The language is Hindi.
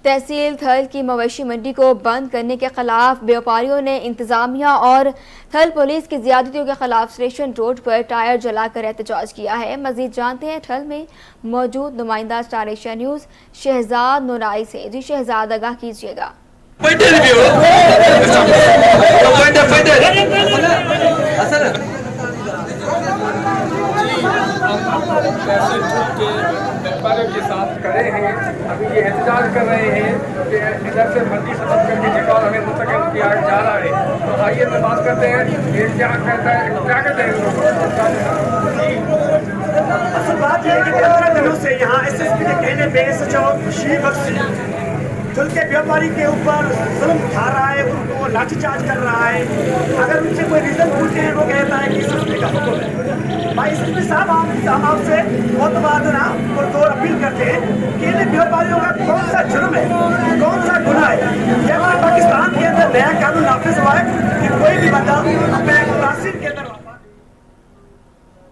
तहसील थल की मवेशी मंडी को बंद करने के खिलाफ व्यापारियों ने इंतजामिया और थल पुलिस की ज्यादतियों के खिलाफ स्टेशन रोड पर टायर जलाकर एहतजाज किया है। मजीद जानते हैं थल में मौजूद नुमाइंदा स्टार एशिया न्यूज शहजाद नूराई से। जी शहजाद, आगाह कीजिएगा। व्यापारियों के साथ खड़े हैं, अभी ये एहतजाज कर रहे हैं कि इधर से मंडी खत्म करके जिक्र हमें मुंतकिल किया जा रहा है। तो आइए मैं बात करते हैं ये क्या कहता है, क्या कहते हैं। असल बात यह है कि 15 दिनों से यहाँ SSP के कहने पे SHO खुशी बख्श खुल के व्यापारी के ऊपर जुल्म उठा रहा है, उनको लाठीचार्ज कर रहा है। अगर उनसे कोई रीजन पूछते हैं वो कहता है कि SSP का हुक्म है। भाई SSP साहब हम आपसे बहुत बार ना और दो अपील करते हैं कि इन व्यापारियों का कौन सा जुर्म है, कौन सा गुनाह है। क्या पाकिस्तान के अंदर नया कानून नाफिज हुआ है कि कोई भी बंदा अपने तहसील के अंदर